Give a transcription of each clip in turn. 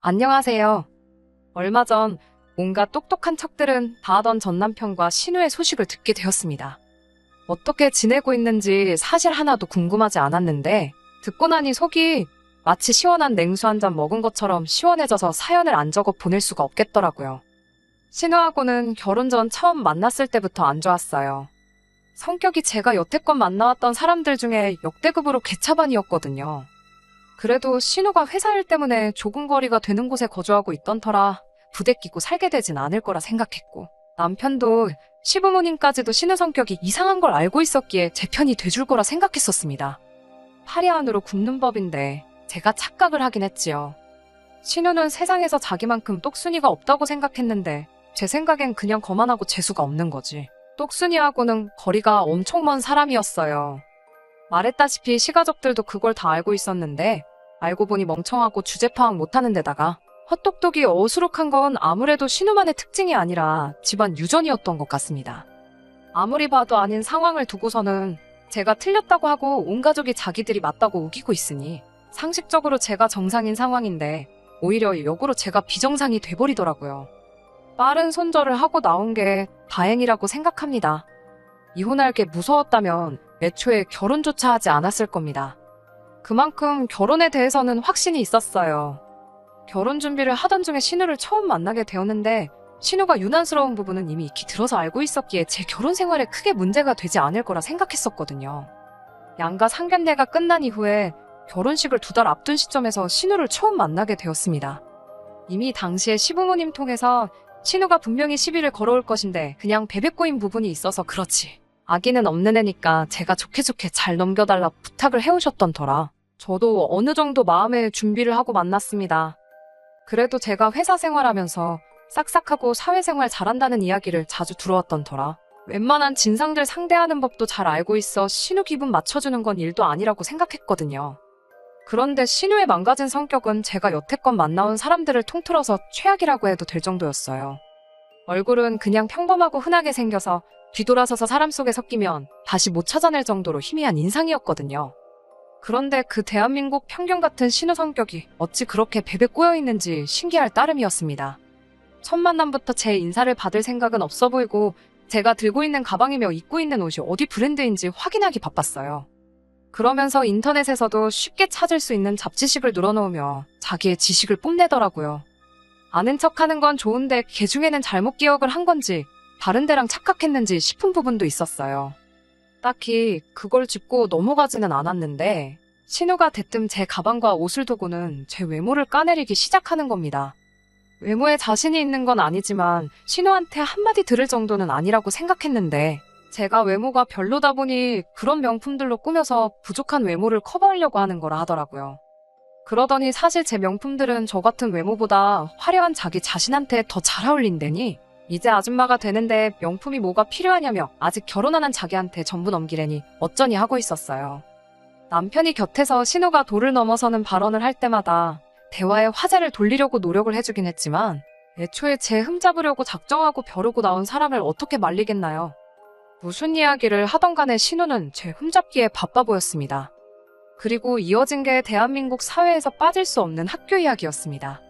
안녕하세요. 얼마 전 온갖 똑똑한 척들은 다 하던 전 남편과 신우의 소식을 듣게 되었습니다. 어떻게 지내고 있는지 사실 하나도 궁금하지 않았는데 듣고 나니 속이 마치 시원한 냉수 한 잔 먹은 것처럼 시원해져서 사연을 안 적어 보낼 수가 없겠더라고요. 신우하고는 결혼 전 처음 만났을 때부터 안 좋았어요. 성격이 제가 여태껏 만나왔던 사람들 중에 역대급으로 개차반이었거든요. 그래도 신우가 회사 일 때문에 조금 거리가 되는 곳에 거주하고 있던 터라 부대끼고 살게 되진 않을 거라 생각했고, 남편도 시부모님까지도 신우 성격이 이상한 걸 알고 있었기에 제 편이 돼줄 거라 생각했었습니다. 파리 안으로 굽는 법인데 제가 착각을 하긴 했지요. 신우는 세상에서 자기만큼 똑순이가 없다고 생각했는데 제 생각엔 그냥 거만하고 재수가 없는 거지. 똑순이하고는 거리가 엄청 먼 사람이었어요. 말했다시피 시가족들도 그걸 다 알고 있었는데 알고 보니 멍청하고 주제 파악 못하는 데다가 헛똑똑이 어수룩한 건 아무래도 신우만의 특징이 아니라 집안 유전이었던 것 같습니다. 아무리 봐도 아닌 상황을 두고서는 제가 틀렸다고 하고 온 가족이 자기들이 맞다고 우기고 있으니 상식적으로 제가 정상인 상황인데 오히려 역으로 제가 비정상이 돼버리더라고요. 빠른 손절을 하고 나온 게 다행이라고 생각합니다. 이혼할 게 무서웠다면 애초에 결혼조차 하지 않았을 겁니다. 그만큼 결혼에 대해서는 확신이 있었어요. 결혼 준비를 하던 중에 신우를 처음 만나게 되었는데 신우가 유난스러운 부분은 이미 익히 들어서 알고 있었기에 제 결혼 생활에 크게 문제가 되지 않을 거라 생각했었거든요. 양가 상견례가 끝난 이후에 결혼식을 2달 앞둔 시점에서 신우를 처음 만나게 되었습니다. 이미 당시에 시부모님 통해서 신우가 분명히 시비를 걸어올 것인데 그냥 베베 꼬인 부분이 있어서 그렇지, 아기는 없는 애니까 제가 좋게 잘 넘겨달라 부탁을 해오셨던 터라 저도 어느 정도 마음의 준비를 하고 만났습니다. 그래도 제가 회사 생활하면서 싹싹하고 사회생활 잘한다는 이야기를 자주 들어왔던 터라 웬만한 진상들 상대하는 법도 잘 알고 있어 신우 기분 맞춰주는 건 일도 아니라고 생각했거든요. 그런데 신우의 망가진 성격은 제가 여태껏 만나온 사람들을 통틀어서 최악이라고 해도 될 정도였어요. 얼굴은 그냥 평범하고 흔하게 생겨서 뒤돌아서서 사람 속에 섞이면 다시 못 찾아낼 정도로 희미한 인상이었거든요. 그런데 그 대한민국 평균 같은 신우 성격이 어찌 그렇게 베베 꼬여있는지 신기할 따름이었습니다. 첫 만남부터 제 인사를 받을 생각은 없어 보이고 제가 들고 있는 가방이며 입고 있는 옷이 어디 브랜드인지 확인하기 바빴어요. 그러면서 인터넷에서도 쉽게 찾을 수 있는 잡지식을 눌러놓으며 자기의 지식을 뽐내더라고요. 아는 척하는 건 좋은데 걔 중에는 잘못 기억을 한 건지 다른 데랑 착각했는지 싶은 부분도 있었어요. 딱히 그걸 짚고 넘어가지는 않았는데 신우가 대뜸 제 가방과 옷을 두고는 제 외모를 까내리기 시작하는 겁니다. 외모에 자신이 있는 건 아니지만 신우한테 한마디 들을 정도는 아니라고 생각했는데 제가 외모가 별로다 보니 그런 명품들로 꾸며서 부족한 외모를 커버하려고 하는 거라 하더라고요. 그러더니 사실 제 명품들은 저 같은 외모보다 화려한 자기 자신한테 더 잘 어울린다니 이제 아줌마가 되는데 명품이 뭐가 필요하냐며 아직 결혼 안 한 자기한테 전부 넘기려니 어쩌니 하고 있었어요. 남편이 곁에서 신우가 도를 넘어서는 발언을 할 때마다 대화의 화제를 돌리려고 노력을 해주긴 했지만 애초에 제 흠잡으려고 작정하고 벼르고 나온 사람을 어떻게 말리겠나요. 무슨 이야기를 하던 간에 신우는 제 흠잡기에 바빠 보였습니다. 그리고 이어진 게 대한민국 사회에서 빠질 수 없는 학교 이야기였습니다.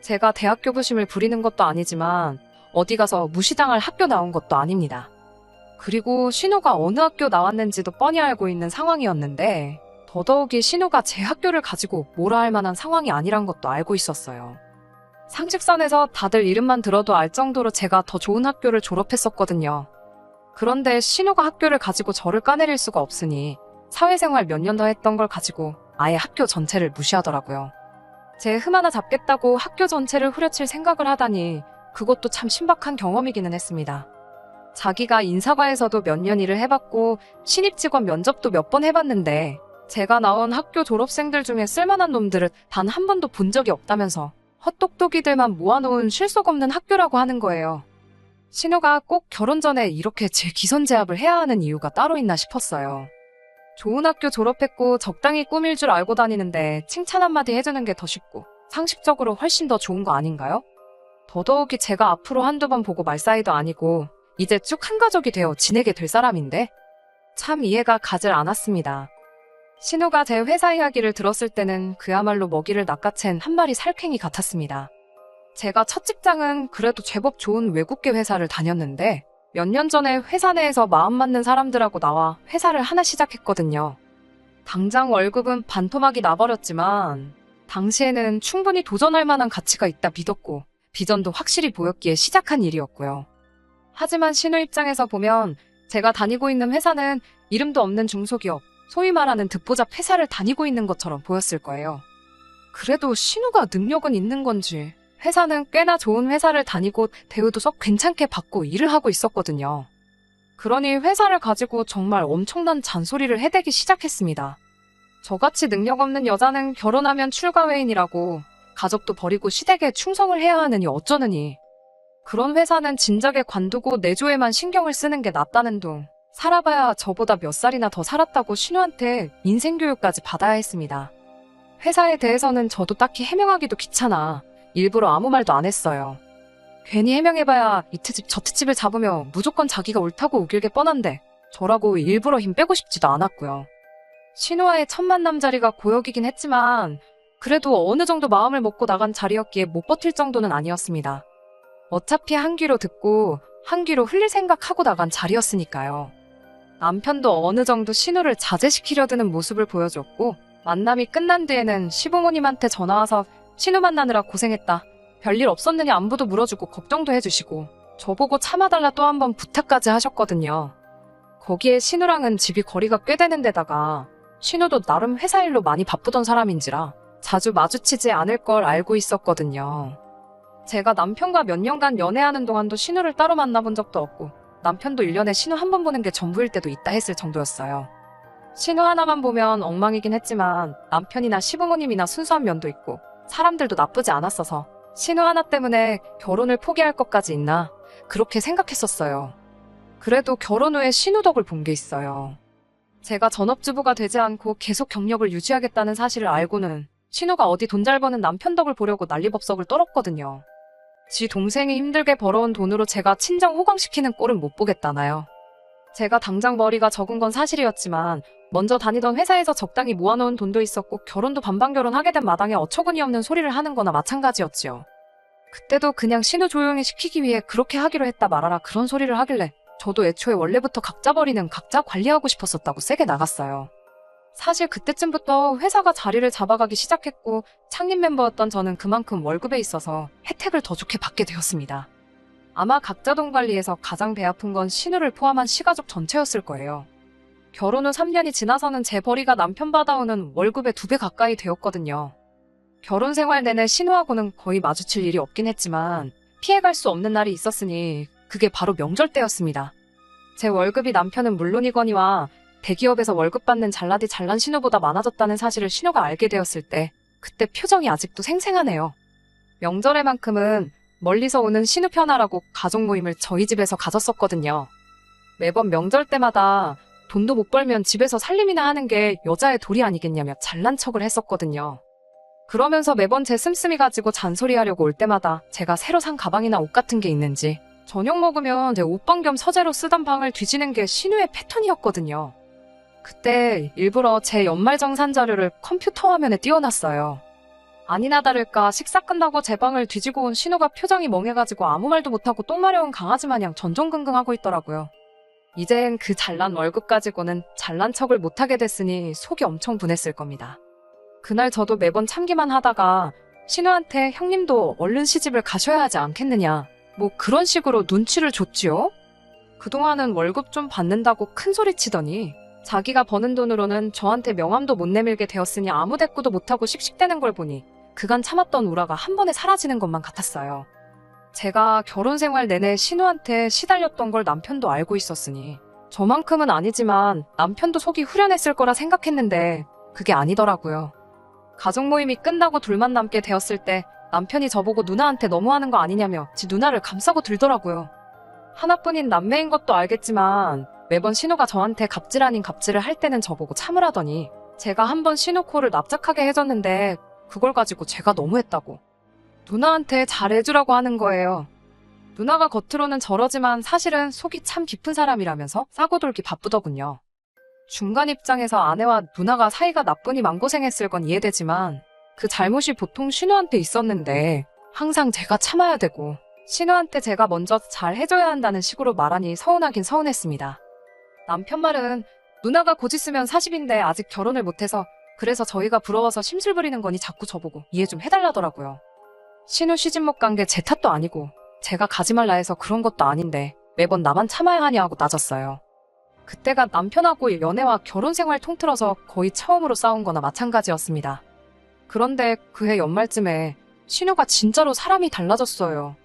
제가 대학교 부심을 부리는 것도 아니지만 어디 가서 무시당할 학교 나온 것도 아닙니다. 그리고 신우가 어느 학교 나왔는지도 뻔히 알고 있는 상황이었는데 더더욱이 신우가 제 학교를 가지고 뭐라 할 만한 상황이 아니란 것도 알고 있었어요. 상식선에서 다들 이름만 들어도 알 정도로 제가 더 좋은 학교를 졸업했었거든요. 그런데 신우가 학교를 가지고 저를 까내릴 수가 없으니 사회생활 몇 년 더 했던 걸 가지고 아예 학교 전체를 무시하더라고요. 제 흠 하나 잡겠다고 학교 전체를 후려칠 생각을 하다니 그것도 참 신박한 경험이기는 했습니다. 자기가 인사과에서도 몇 년 일을 해봤고 신입 직원 면접도 몇 번 해봤는데 제가 나온 학교 졸업생들 중에 쓸만한 놈들을 단 한 번도 본 적이 없다면서 헛똑똑이들만 모아놓은 실속 없는 학교라고 하는 거예요. 신우가 꼭 결혼 전에 이렇게 제 기선제압을 해야 하는 이유가 따로 있나 싶었어요. 좋은 학교 졸업했고 적당히 꾸밀 줄 알고 다니는데 칭찬 한마디 해주는 게 더 쉽고 상식적으로 훨씬 더 좋은 거 아닌가요? 더더욱이 제가 앞으로 한두 번 보고 말 사이도 아니고 이제 쭉 한 가족이 되어 지내게 될 사람인데 참 이해가 가질 않았습니다. 신우가 제 회사 이야기를 들었을 때는 그야말로 먹이를 낚아챈 한 마리 살쾡이 같았습니다. 제가 첫 직장은 그래도 제법 좋은 외국계 회사를 다녔는데 몇 년 전에 회사 내에서 마음 맞는 사람들하고 나와 회사를 하나 시작했거든요. 당장 월급은 반토막이 나버렸지만 당시에는 충분히 도전할 만한 가치가 있다 믿었고 비전도 확실히 보였기에 시작한 일이었고요. 하지만 신우 입장에서 보면 제가 다니고 있는 회사는 이름도 없는 중소기업, 소위 말하는 듣보잡 회사를 다니고 있는 것처럼 보였을 거예요. 그래도 신우가 능력은 있는 건지 회사는 꽤나 좋은 회사를 다니고 대우도 썩 괜찮게 받고 일을 하고 있었거든요. 그러니 회사를 가지고 정말 엄청난 잔소리를 해대기 시작했습니다. 저같이 능력 없는 여자는 결혼하면 출가회인이라고 가족도 버리고 시댁에 충성을 해야 하느니 어쩌느니. 그런 회사는 진작에 관두고 내조에만 신경을 쓰는 게 낫다는 둥. 살아봐야 저보다 몇 살이나 더 살았다고 신우한테 인생교육까지 받아야 했습니다. 회사에 대해서는 저도 딱히 해명하기도 귀찮아 일부러 아무 말도 안 했어요. 괜히 해명해봐야 이 트집 저 트집을 잡으며 무조건 자기가 옳다고 우길게 뻔한데 저라고 일부러 힘 빼고 싶지도 않았고요. 신우와의 첫 만남 자리가 고역이긴 했지만 그래도 어느 정도 마음을 먹고 나간 자리였기에 못 버틸 정도는 아니었습니다. 어차피 한 귀로 듣고 한 귀로 흘릴 생각하고 나간 자리였으니까요. 남편도 어느 정도 신우를 자제시키려 드는 모습을 보여줬고 만남이 끝난 뒤에는 시부모님한테 전화와서 신우 만나느라 고생했다. 별일 없었느냐 안부도 물어주고 걱정도 해주시고 저보고 참아달라 또 한 번 부탁까지 하셨거든요. 거기에 신우랑은 집이 거리가 꽤 되는 데다가 신우도 나름 회사 일로 많이 바쁘던 사람인지라 자주 마주치지 않을 걸 알고 있었거든요. 제가 남편과 몇 년간 연애하는 동안도 신우를 따로 만나본 적도 없고 남편도 1년에 신우 한 번 보는 게 전부일 때도 있다 했을 정도였어요. 신우 하나만 보면 엉망이긴 했지만 남편이나 시부모님이나 순수한 면도 있고 사람들도 나쁘지 않았어서 신우 하나 때문에 결혼을 포기할 것까지 있나 그렇게 생각했었어요. 그래도 결혼 후에 신우 덕을 본 게 있어요. 제가 전업주부가 되지 않고 계속 경력을 유지하겠다는 사실을 알고는 신우가 어디 돈 잘 버는 남편 덕을 보려고 난리법석을 떨었거든요. 지 동생이 힘들게 벌어온 돈으로 제가 친정 호강시키는 꼴은 못 보겠다나요. 제가 당장 머리가 적은 건 사실이었지만 먼저 다니던 회사에서 적당히 모아놓은 돈도 있었고 결혼도 반반 결혼하게 된 마당에 어처구니 없는 소리를 하는 거나 마찬가지였지요. 그때도 그냥 신우 조용히 시키기 위해 그렇게 하기로 했다 말아라 그런 소리를 하길래 저도 애초에 원래부터 각자 버리는 각자 관리하고 싶었었다고 세게 나갔어요. 사실 그때쯤부터 회사가 자리를 잡아가기 시작했고 창립 멤버였던 저는 그만큼 월급에 있어서 혜택을 더 좋게 받게 되었습니다. 아마 각자 돈 관리에서 가장 배 아픈 건 신우를 포함한 시가족 전체였을 거예요. 결혼 후 3년이 지나서는 제 벌이가 남편 받아오는 월급의 2배 가까이 되었거든요. 결혼 생활 내내 신우하고는 거의 마주칠 일이 없긴 했지만 피해갈 수 없는 날이 있었으니 그게 바로 명절 때였습니다. 제 월급이 남편은 물론이거니와 대기업에서 월급 받는 잘나디 잘난 신우보다 많아졌다는 사실을 신우가 알게 되었을 때 그때 표정이 아직도 생생하네요. 명절에만큼은 멀리서 오는 신우 편하라고 가족 모임을 저희 집에서 가졌었거든요. 매번 명절 때마다 돈도 못 벌면 집에서 살림이나 하는 게 여자의 도리 아니겠냐며 잘난 척을 했었거든요. 그러면서 매번 제 씀씀이 가지고 잔소리하려고 올 때마다 제가 새로 산 가방이나 옷 같은 게 있는지 저녁 먹으면 제 옷방 겸 서재로 쓰던 방을 뒤지는 게 신우의 패턴이었거든요. 그때 일부러 제 연말정산 자료를 컴퓨터 화면에 띄워놨어요. 아니나 다를까 식사 끝나고 제 방을 뒤지고 온 신우가 표정이 멍해가지고 아무 말도 못하고 똥 마려운 강아지 마냥 전전긍긍하고 있더라고요. 이젠 그 잘난 월급 가지고는 잘난 척을 못하게 됐으니 속이 엄청 분했을 겁니다. 그날 저도 매번 참기만 하다가 신우한테 형님도 얼른 시집을 가셔야 하지 않겠느냐 뭐 그런 식으로 눈치를 줬지요. 그동안은 월급 좀 받는다고 큰소리 치더니 자기가 버는 돈으로는 저한테 명함도 못 내밀게 되었으니 아무 대꾸도 못하고 씩씩대는 걸 보니 그간 참았던 우라가 한 번에 사라지는 것만 같았어요. 제가 결혼 생활 내내 신우한테 시달렸던 걸 남편도 알고 있었으니 저만큼은 아니지만 남편도 속이 후련했을 거라 생각했는데 그게 아니더라고요. 가족 모임이 끝나고 둘만 남게 되었을 때 남편이 저보고 누나한테 너무하는 거 아니냐며 지 누나를 감싸고 들더라고요. 하나뿐인 남매인 것도 알겠지만 매번 신우가 저한테 갑질 아닌 갑질을 할 때는 저보고 참으라더니 제가 한번 신우 코를 납작하게 해줬는데 그걸 가지고 제가 너무했다고 누나한테 잘해주라고 하는 거예요. 누나가 겉으로는 저러지만 사실은 속이 참 깊은 사람이라면서 싸고 돌기 바쁘더군요. 중간 입장에서 아내와 누나가 사이가 나쁘니 맘고생했을 건 이해되지만 그 잘못이 보통 신우한테 있었는데 항상 제가 참아야 되고 신우한테 제가 먼저 잘 해줘야 한다는 식으로 말하니 서운하긴 서운했습니다. 남편 말은 누나가 곧 있으면 40인데 아직 결혼을 못해서 그래서 저희가 부러워서 심술 부리는 거니 자꾸 저보고 이해 좀 해달라더라고요. 신우 시집 못 간 게 제 탓도 아니고 제가 가지 말라 해서 그런 것도 아닌데 매번 나만 참아야 하냐고 따졌어요. 그때가 남편하고 연애와 결혼 생활 통틀어서 거의 처음으로 싸운 거나 마찬가지였습니다. 그런데 그해 연말쯤에 신우가 진짜로 사람이 달라졌어요.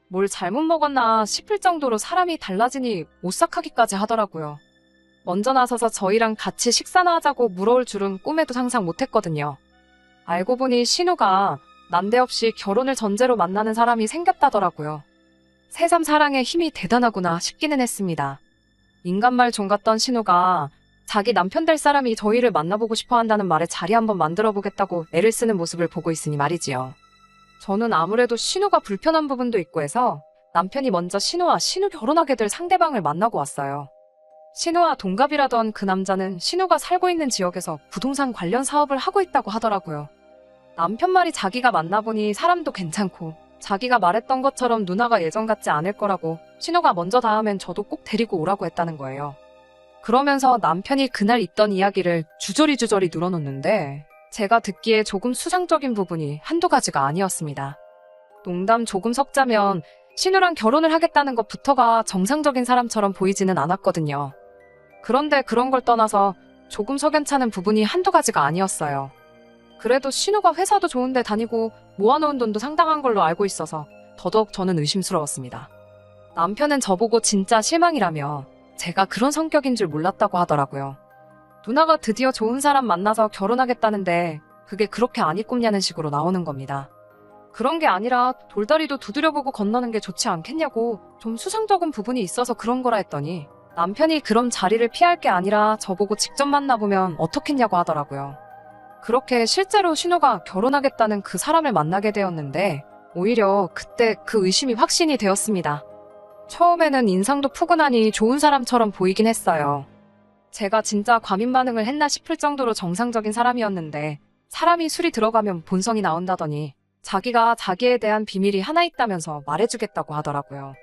뭘 잘못 먹었나 싶을 정도로 사람이 달라지니 오싹하기까지 하더라고요. 먼저 나서서 저희랑 같이 식사나 하자고 물어올 줄은 꿈에도 상상 못했거든요. 알고 보니 신우가 난데없이 결혼을 전제로 만나는 사람이 생겼다더라고요. 새삼 사랑의 힘이 대단하구나 싶기는 했습니다. 인간말 종 같던 신우가 자기 남편 될 사람이 저희를 만나보고 싶어 한다는 말에 자리 한번 만들어 보겠다고 애를 쓰는 모습을 보고 있으니 말이지요. 저는 아무래도 신우가 불편한 부분도 있고 해서 남편이 먼저 신우 결혼하게 될 상대방을 만나고 왔어요. 신우와 동갑이라던 그 남자는 신우가 살고 있는 지역에서 부동산 관련 사업을 하고 있다고 하더라고요. 남편 말이 자기가 만나보니 사람도 괜찮고 자기가 말했던 것처럼 누나가 예전 같지 않을 거라고 신우가 먼저 닿으면 저도 꼭 데리고 오라고 했다는 거예요. 그러면서 남편이 그날 있던 이야기를 주저리 늘어놓는데 제가 듣기에 조금 수상적인 부분이 한두 가지가 아니었습니다. 농담 조금 섞자면 신우랑 결혼을 하겠다는 것부터가 정상적인 사람처럼 보이지는 않았거든요. 그런데 그런 걸 떠나서 조금 석연찮은 부분이 한두 가지가 아니었어요. 그래도 신우가 회사도 좋은데 다니고 모아놓은 돈도 상당한 걸로 알고 있어서 더더욱 저는 의심스러웠습니다. 남편은 저보고 진짜 실망이라며 제가 그런 성격인 줄 몰랐다고 하더라고요. 누나가 드디어 좋은 사람 만나서 결혼하겠다는데 그게 그렇게 안 이꼽냐는 식으로 나오는 겁니다. 그런 게 아니라 돌다리도 두드려보고 건너는 게 좋지 않겠냐고 좀 수상적인 부분이 있어서 그런 거라 했더니 남편이 그럼 자리를 피할 게 아니라 저보고 직접 만나보면 어떻겠냐고 하더라고요. 그렇게 실제로 신우가 결혼하겠다는 그 사람을 만나게 되었는데 오히려 그때 그 의심이 확신이 되었습니다. 처음에는 인상도 푸근하니 좋은 사람처럼 보이긴 했어요. 제가 진짜 과민 반응을 했나 싶을 정도로 정상적인 사람이었는데 사람이 술이 들어가면 본성이 나온다더니 자기가 자기에 대한 비밀이 하나 있다면서 말해주겠다고 하더라고요.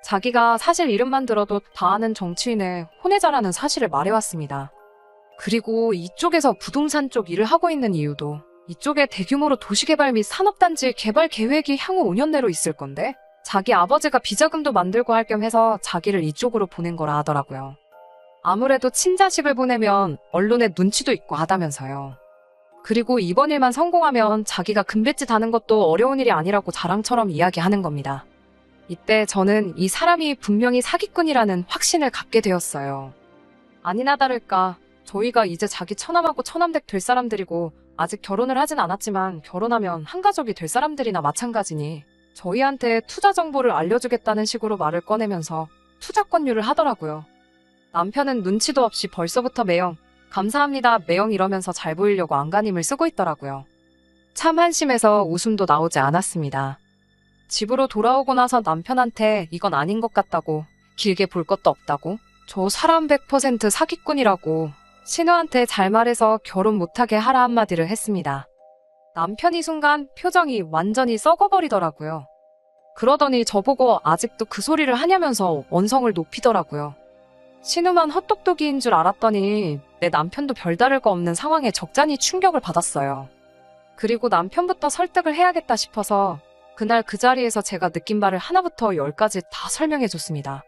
자기가 사실 이름만 들어도 다 아는 정치인의 혼외자라는 사실을 말해왔습니다. 그리고 이쪽에서 부동산 쪽 일을 하고 있는 이유도 이쪽에 대규모로 도시개발 및 산업단지 개발 계획이 향후 5년 내로 있을 건데 자기 아버지가 비자금도 만들고 할 겸 해서 자기를 이쪽으로 보낸 거라 하더라고요. 아무래도 친자식을 보내면 언론에 눈치도 있고 하다면서요. 그리고 이번 일만 성공하면 자기가 금뱃집 다는 것도 어려운 일이 아니라고 자랑처럼 이야기하는 겁니다. 이때 저는 이 사람이 분명히 사기꾼이라는 확신을 갖게 되었어요. 아니나 다를까 저희가 이제 자기 처남하고 처남댁 될 사람들이고 아직 결혼을 하진 않았지만 결혼하면 한 가족이 될 사람들이나 마찬가지니 저희한테 투자 정보를 알려주겠다는 식으로 말을 꺼내면서 투자 권유를 하더라고요. 남편은 눈치도 없이 벌써부터 매형, 감사합니다 매형 이러면서 잘 보이려고 안간힘을 쓰고 있더라고요. 참 한심해서 웃음도 나오지 않았습니다. 집으로 돌아오고 나서 남편한테 이건 아닌 것 같다고, 길게 볼 것도 없다고, 저 사람 100% 사기꾼이라고 신우한테 잘 말해서 결혼 못하게 하라 한마디를 했습니다. 남편이 순간 표정이 완전히 썩어버리더라고요. 그러더니 저보고 아직도 그 소리를 하냐면서 언성을 높이더라고요. 신우만 헛똑똑이인 줄 알았더니 내 남편도 별다를 거 없는 상황에 적잖이 충격을 받았어요. 그리고 남편부터 설득을 해야겠다 싶어서 그날 그 자리에서 제가 느낀 바를 하나부터 10까지 다 설명해줬습니다.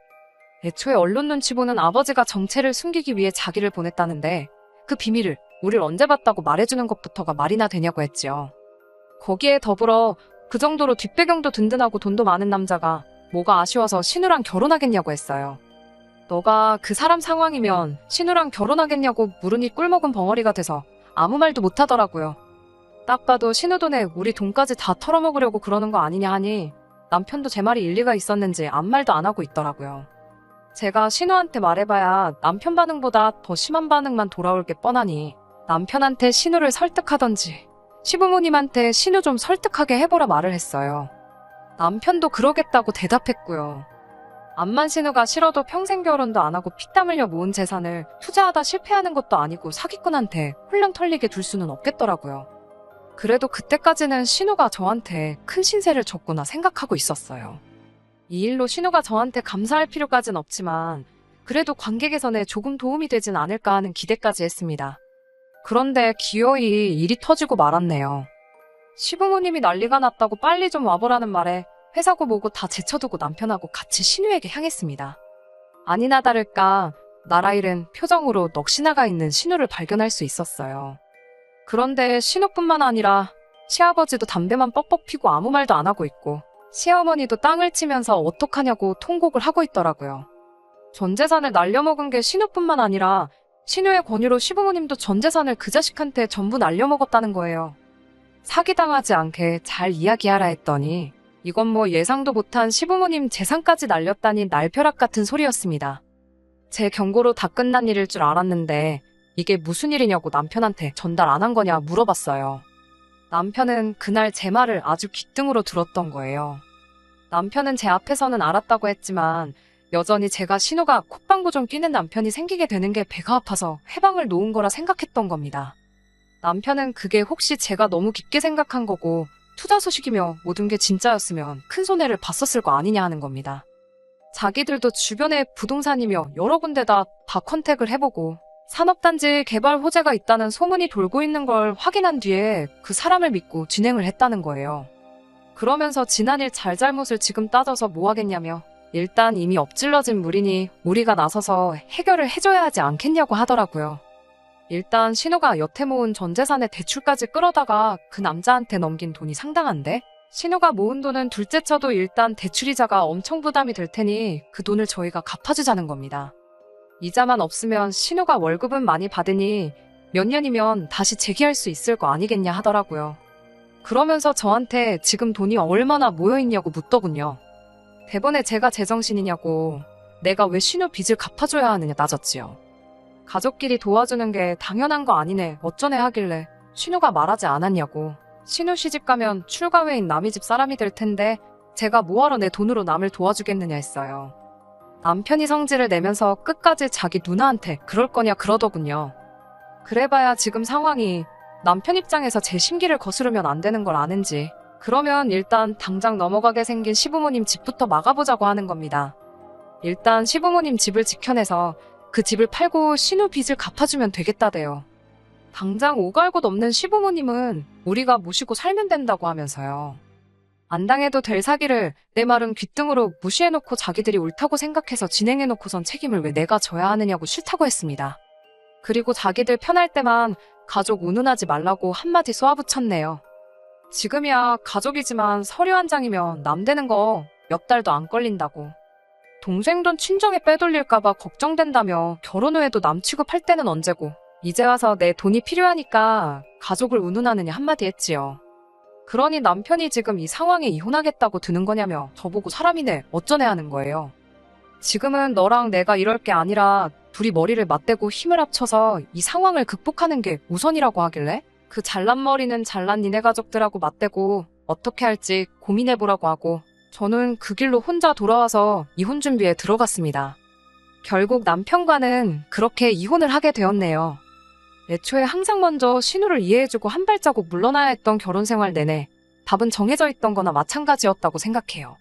애초에 언론 눈치 보는 아버지가 정체를 숨기기 위해 자기를 보냈다는데 그 비밀을 우릴 언제 봤다고 말해주는 것부터가 말이나 되냐고 했지요. 거기에 더불어 그 정도로 뒷배경도 든든하고 돈도 많은 남자가 뭐가 아쉬워서 신우랑 결혼하겠냐고 했어요. 너가 그 사람 상황이면 신우랑 결혼하겠냐고 물으니 꿀먹은 벙어리가 돼서 아무 말도 못하더라고요. 딱 봐도 신우 돈에 우리 돈까지 다 털어먹으려고 그러는 거 아니냐 하니 남편도 제 말이 일리가 있었는지 아무 말도 안 하고 있더라고요. 제가 신우한테 말해봐야 남편 반응보다 더 심한 반응만 돌아올 게 뻔하니 남편한테 신우를 설득하던지 시부모님한테 신우 좀 설득하게 해보라 말을 했어요. 남편도 그러겠다고 대답했고요. 암만 신우가 싫어도 평생 결혼도 안 하고 피땀 흘려 모은 재산을 투자하다 실패하는 것도 아니고 사기꾼한테 홀랑 털리게 둘 수는 없겠더라고요. 그래도 그때까지는 신우가 저한테 큰 신세를 졌구나 생각하고 있었어요. 이 일로 신우가 저한테 감사할 필요까진 없지만 그래도 관계 개선에 조금 도움이 되진 않을까 하는 기대까지 했습니다. 그런데 기어이 일이 터지고 말았네요. 시부모님이 난리가 났다고 빨리 좀 와보라는 말에 회사고 뭐고 다 제쳐두고 남편하고 같이 신우에게 향했습니다. 아니나 다를까 나라 잃은 표정으로 넋이 나가 있는 신우를 발견할 수 있었어요. 그런데 신우뿐만 아니라 시아버지도 담배만 뻑뻑 피고 아무 말도 안 하고 있고 시어머니도 땅을 치면서 어떡하냐고 통곡을 하고 있더라고요. 전 재산을 날려먹은 게 신우뿐만 아니라 신우의 권유로 시부모님도 전 재산을 그 자식한테 전부 날려먹었다는 거예요. 사기당하지 않게 잘 이야기하라 했더니 이건 뭐 예상도 못한 시부모님 재산까지 날렸다니 날벼락 같은 소리였습니다. 제 경고로 다 끝난 일일 줄 알았는데 이게 무슨 일이냐고 남편한테 전달 안 한 거냐 물어봤어요. 남편은 그날 제 말을 아주 귓등으로 들었던 거예요. 남편은 제 앞에서는 알았다고 했지만 여전히 제가 신우가 콧방구 좀 끼는 남편이 생기게 되는 게 배가 아파서 해방을 놓은 거라 생각했던 겁니다. 남편은 그게 혹시 제가 너무 깊게 생각한 거고 투자 소식이며 모든 게 진짜였으면 큰 손해를 봤었을 거 아니냐 하는 겁니다. 자기들도 주변에 부동산이며 여러 군데다 다 컨택을 해보고 산업단지 개발 호재가 있다는 소문이 돌고 있는 걸 확인한 뒤에 그 사람을 믿고 진행을 했다는 거예요. 그러면서 지난 일 잘잘못을 지금 따져서 뭐 하겠냐며 일단 이미 엎질러진 물이니 우리가 나서서 해결을 해줘야 하지 않겠냐고 하더라고요. 일단 신우가 여태 모은 전 재산의 대출까지 끌어다가 그 남자한테 넘긴 돈이 상당한데 신우가 모은 돈은 둘째 쳐도 일단 대출이자가 엄청 부담이 될 테니 그 돈을 저희가 갚아주자는 겁니다. 이자만 없으면 신우가 월급은 많이 받으니 몇 년이면 다시 재기할 수 있을 거 아니겠냐 하더라고요. 그러면서 저한테 지금 돈이 얼마나 모여있냐고 묻더군요. 대번에 제가 제정신이냐고 내가 왜 신우 빚을 갚아줘야 하느냐 따졌지요. 가족끼리 도와주는 게 당연한 거 아니네 어쩌네 하길래 신우가 말하지 않았냐고. 신우 시집가면 출가 외인 남의 집 사람이 될 텐데 제가 뭐하러 내 돈으로 남을 도와주겠느냐 했어요. 남편이 성질을 내면서 끝까지 자기 누나한테 그럴 거냐 그러더군요. 그래봐야 지금 상황이 남편 입장에서 제 심기를 거스르면 안 되는 걸 아는지 그러면 일단 당장 넘어가게 생긴 시부모님 집부터 막아보자고 하는 겁니다. 일단 시부모님 집을 지켜내서 그 집을 팔고 신우 빚을 갚아주면 되겠다대요. 당장 오갈 곳 없는 시부모님은 우리가 모시고 살면 된다고 하면서요. 안 당해도 될 사기를 내 말은 귓등으로 무시해놓고 자기들이 옳다고 생각해서 진행해놓고선 책임을 왜 내가 져야 하느냐고 싫다고 했습니다. 그리고 자기들 편할 때만 가족 운운하지 말라고 한마디 쏘아붙였네요. 지금이야 가족이지만 서류 한 장이면 남 되는 거 몇 달도 안 걸린다고. 동생 돈 친정에 빼돌릴까봐 걱정된다며 결혼 후에도 남 취급할 때는 언제고 이제 와서 내 돈이 필요하니까 가족을 운운하느냐 한마디 했지요. 그러니 남편이 지금 이 상황에 이혼하겠다고 드는 거냐며 저보고 사람이네 어쩌네 하는 거예요. 지금은 너랑 내가 이럴 게 아니라 둘이 머리를 맞대고 힘을 합쳐서 이 상황을 극복하는 게 우선이라고 하길래 그 잘난 머리는 잘난 니네 가족들하고 맞대고 어떻게 할지 고민해보라고 하고 저는 그 길로 혼자 돌아와서 이혼 준비에 들어갔습니다. 결국 남편과는 그렇게 이혼을 하게 되었네요. 애초에 항상 먼저 신우를 이해해주고 한 발자국 물러나야 했던 결혼 생활 내내 답은 정해져 있던 거나 마찬가지였다고 생각해요.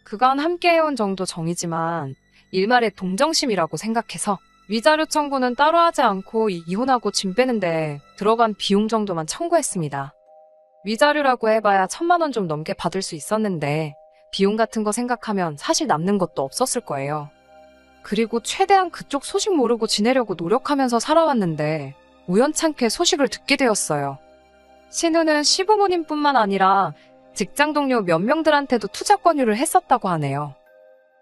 그간 함께해온 정도 정이지만 일말의 동정심이라고 생각해서 위자료 청구는 따로 하지 않고 이혼하고 짐 빼는데 들어간 비용 정도만 청구했습니다. 위자료라고 해봐야 1,000만 원 좀 넘게 받을 수 있었는데 비용 같은 거 생각하면 사실 남는 것도 없었을 거예요. 그리고 최대한 그쪽 소식 모르고 지내려고 노력하면서 살아왔는데 우연찮게 소식을 듣게 되었어요. 신우는 시부모님뿐만 아니라 직장 동료 몇 명들한테도 투자 권유를 했었다고 하네요.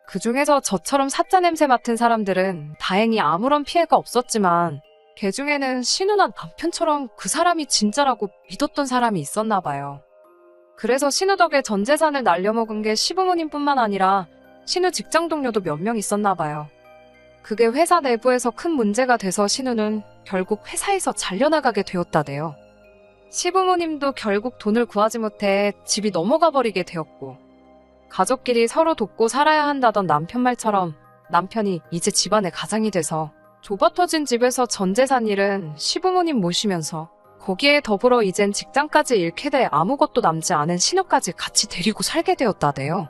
그중에서 저처럼 사짜 냄새 맡은 사람들은 다행히 아무런 피해가 없었지만 걔 중에는 신우나 남편처럼 그 사람이 진짜라고 믿었던 사람이 있었나 봐요. 그래서 신우 덕에 전 재산을 날려먹은 게 시부모님뿐만 아니라 신우 직장 동료도 몇 명 있었나 봐요. 그게 회사 내부에서 큰 문제가 돼서 신우는 결국 회사에서 잘려나가게 되었다대요. 시부모님도 결국 돈을 구하지 못해 집이 넘어가 버리게 되었고 가족끼리 서로 돕고 살아야 한다던 남편 말처럼 남편이 이제 집안의 가장이 돼서 좁아터진 집에서 전 재산 잃은 시부모님 모시면서 거기에 더불어 이젠 직장까지 잃게 돼 아무것도 남지 않은 시누까지 같이 데리고 살게 되었다대요.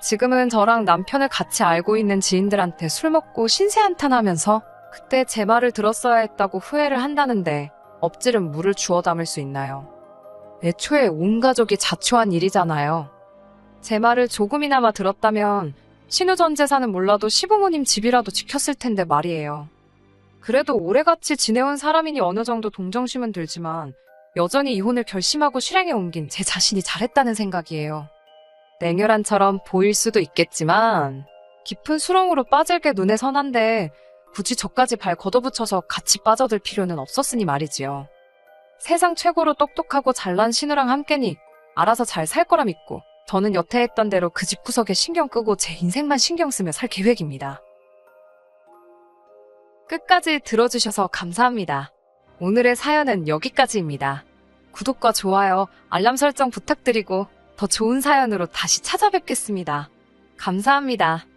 지금은 저랑 남편을 같이 알고 있는 지인들한테 술 먹고 신세한탄하면서 그때 제 말을 들었어야 했다고 후회를 한다는데 엎질은 물을 주워 담을 수 있나요? 애초에 온 가족이 자초한 일이잖아요. 제 말을 조금이나마 들었다면 신우 전 재산은 몰라도 시부모님 집이라도 지켰을 텐데 말이에요. 그래도 오래같이 지내온 사람이니 어느 정도 동정심은 들지만 여전히 이혼을 결심하고 실행에 옮긴 제 자신이 잘했다는 생각이에요. 냉혈한처럼 보일 수도 있겠지만 깊은 수렁으로 빠질 게 눈에 선한데 굳이 저까지 발 걷어붙여서 같이 빠져들 필요는 없었으니 말이지요. 세상 최고로 똑똑하고 잘난 신우랑 함께니 알아서 잘 살 거라 믿고 저는 여태 했던 대로 그 집구석에 신경 끄고 제 인생만 신경 쓰며 살 계획입니다. 끝까지 들어주셔서 감사합니다. 오늘의 사연은 여기까지입니다. 구독과 좋아요, 알람 설정 부탁드리고 더 좋은 사연으로 다시 찾아뵙겠습니다. 감사합니다.